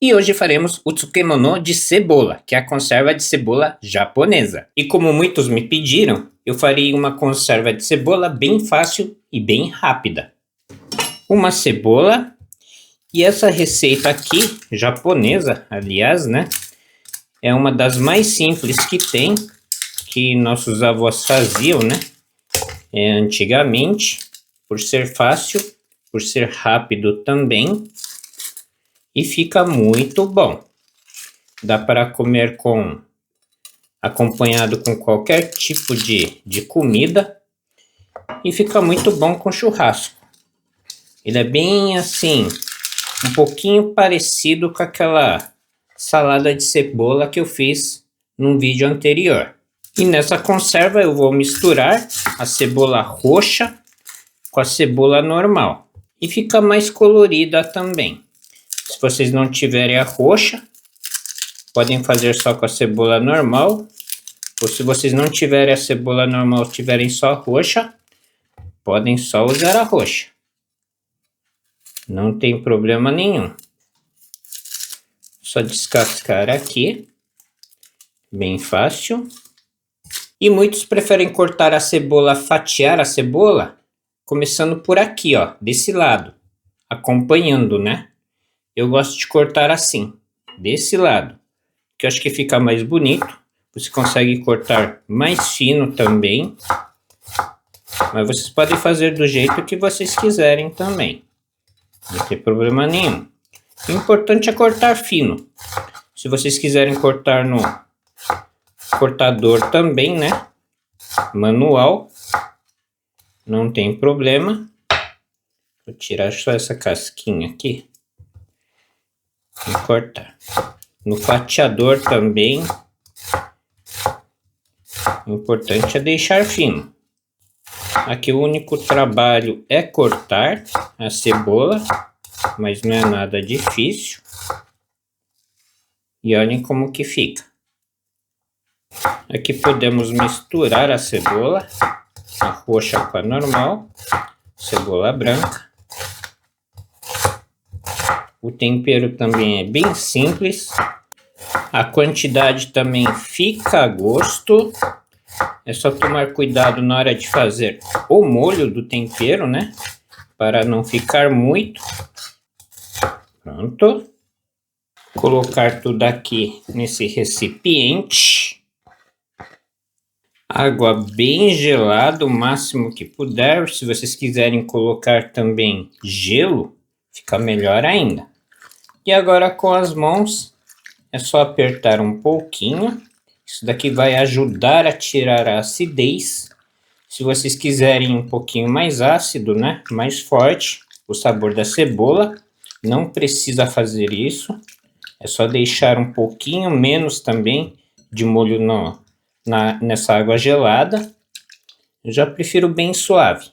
E hoje faremos o tsukemono de cebola, que é a conserva de cebola japonesa. E como muitos me pediram, eu farei uma conserva de cebola bem fácil e bem rápida. Uma cebola, e essa receita aqui, japonesa, aliás, né? É uma das mais simples que tem, que nossos avós faziam, né? Antigamente, por ser fácil, por ser rápido também. E fica muito bom. Dá para comer acompanhado com qualquer tipo de comida. E fica muito bom com churrasco. Ele é bem assim, um pouquinho parecido com aquela salada de cebola que eu fiz num vídeo anterior. E nessa conserva eu vou misturar a cebola roxa com a cebola normal. E fica mais colorida também. Se vocês não tiverem a roxa, podem fazer só com a cebola normal. Ou se vocês não tiverem a cebola normal, tiverem só a roxa, podem só usar a roxa. Não tem problema nenhum. Só descascar aqui. Bem fácil. E muitos preferem cortar a cebola, fatiar a cebola, começando por aqui, ó, desse lado. Acompanhando, né? Eu gosto de cortar assim, desse lado, que eu acho que fica mais bonito. Você consegue cortar mais fino também, mas vocês podem fazer do jeito que vocês quiserem também. Não tem problema nenhum. O importante é cortar fino. Se vocês quiserem cortar no cortador também, né? Manual, não tem problema. Vou tirar só essa casquinha aqui. E cortar. No fatiador também. O importante é deixar fino. Aqui o único trabalho é cortar a cebola, mas não é nada difícil. E olhem como que fica. Aqui podemos misturar a cebola, a roxa com a normal, cebola branca. O tempero também é bem simples. A quantidade também fica a gosto. É só tomar cuidado na hora de fazer o molho do tempero, né? Para não ficar muito. Pronto. Colocar tudo aqui nesse recipiente. Água bem gelada, o máximo que puder. Se vocês quiserem colocar também gelo, fica melhor ainda. E agora com as mãos, é só apertar um pouquinho. Isso daqui vai ajudar a tirar a acidez. Se vocês quiserem um pouquinho mais ácido, né? Mais forte, o sabor da cebola, não precisa fazer isso. É só deixar um pouquinho menos também de molho nessa água gelada. Eu já prefiro bem suave.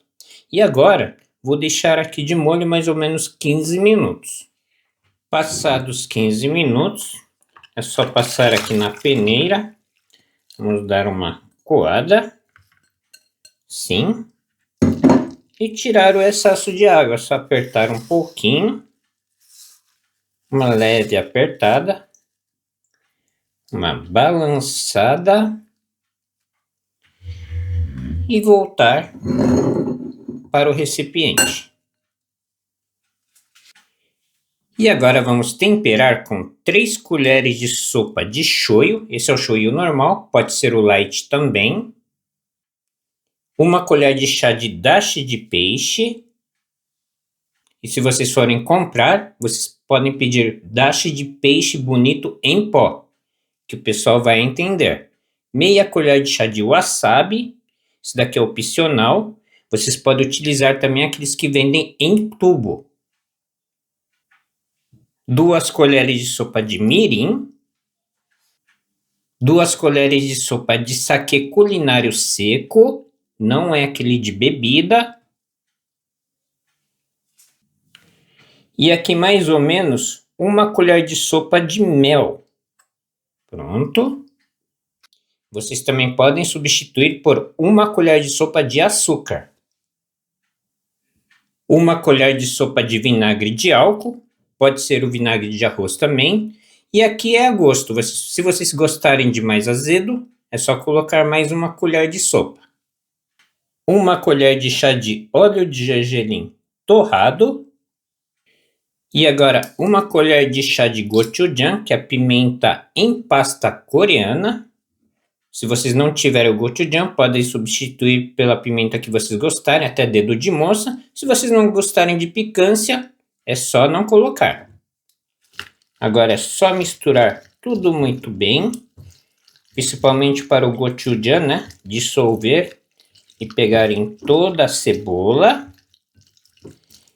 E agora, vou deixar aqui de molho mais ou menos 15 minutos. Passados 15 minutos, é só passar aqui na peneira. Vamos dar uma coada. Sim. E tirar o excesso de água. É só apertar um pouquinho. Uma leve apertada. Uma balançada. E voltar para o recipiente. E agora vamos temperar com 3 colheres de sopa de shoyu. Esse é o shoyu normal, pode ser o light também. 1 colher de chá de dashi de peixe. E se vocês forem comprar, vocês podem pedir dashi de peixe bonito em pó, que o pessoal vai entender. Meia colher de chá de wasabi. Isso daqui é opcional. Vocês podem utilizar também aqueles que vendem em tubo. 2 colheres de sopa de mirim, 2 colheres de sopa de sake culinário seco, não é aquele de bebida. E aqui mais ou menos 1 colher de sopa de mel. Pronto. Vocês também podem substituir por 1 colher de sopa de açúcar. 1 colher de sopa de vinagre de álcool. pode ser o vinagre de arroz também. E aqui é a gosto, se vocês gostarem de mais azedo, é só colocar mais uma colher de sopa. Uma colher de chá de óleo de gergelim torrado. E agora uma colher de chá de gochujang, que é a pimenta em pasta coreana. Se vocês não tiverem o gochujang, podem substituir pela pimenta que vocês gostarem, até dedo de moça. Se vocês não gostarem de picância, é só não colocar. Agora é só misturar tudo muito bem, principalmente para o gochujang, né? Dissolver e pegar em toda a cebola.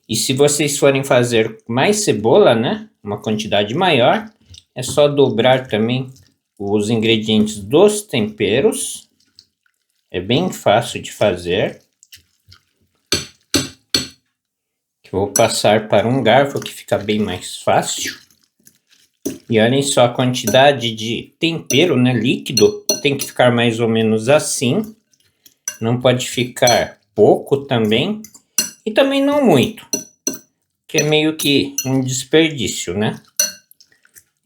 E se vocês forem fazer mais cebola, né? Uma quantidade maior, é só dobrar também os ingredientes dos temperos. É bem fácil de fazer. Vou passar para um garfo que fica bem mais fácil. E olhem só a quantidade de tempero, né, líquido. Tem que ficar mais ou menos assim. Não pode ficar pouco também. E também não muito. Que é meio que um desperdício, né?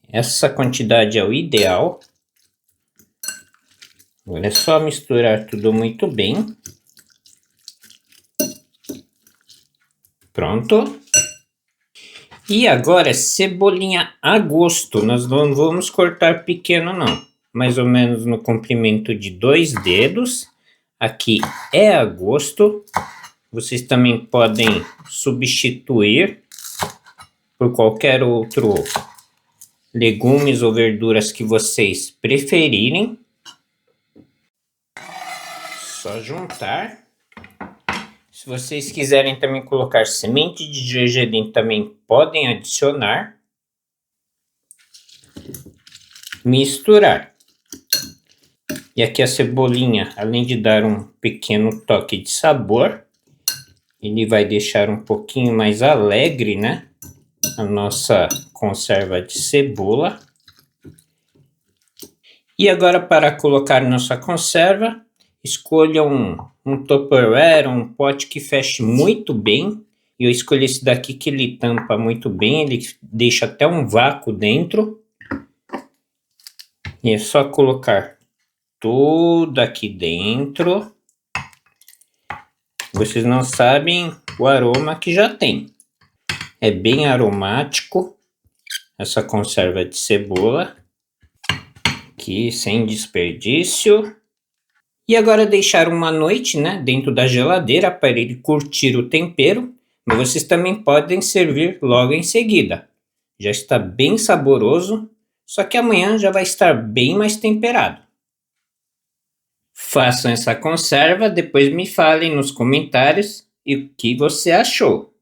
Essa quantidade é o ideal. Agora é só misturar tudo muito bem. Pronto. E agora cebolinha a gosto. Nós não vamos cortar pequeno não. Mais ou menos no comprimento de 2 dedos. Aqui é a gosto. Vocês também podem substituir por qualquer outro legumes ou verduras que vocês preferirem. Só juntar. Se vocês quiserem também colocar semente de gergelim, também podem adicionar. Misturar. E aqui a cebolinha, além de dar um pequeno toque de sabor, ele vai deixar um pouquinho mais alegre, né? A nossa conserva de cebola. E agora, para colocar nossa conserva, escolha um Tupperware, um pote que feche muito bem. Eu escolhi esse daqui que ele tampa muito bem, ele deixa até um vácuo dentro. E é só colocar tudo aqui dentro. Vocês não sabem o aroma que já tem. É bem aromático essa conserva de cebola. Aqui sem desperdício. E agora deixar uma noite, né, dentro da geladeira para ele curtir o tempero. Mas vocês também podem servir logo em seguida. Já está bem saboroso, só que amanhã já vai estar bem mais temperado. Façam essa conserva, depois me falem nos comentários o que você achou.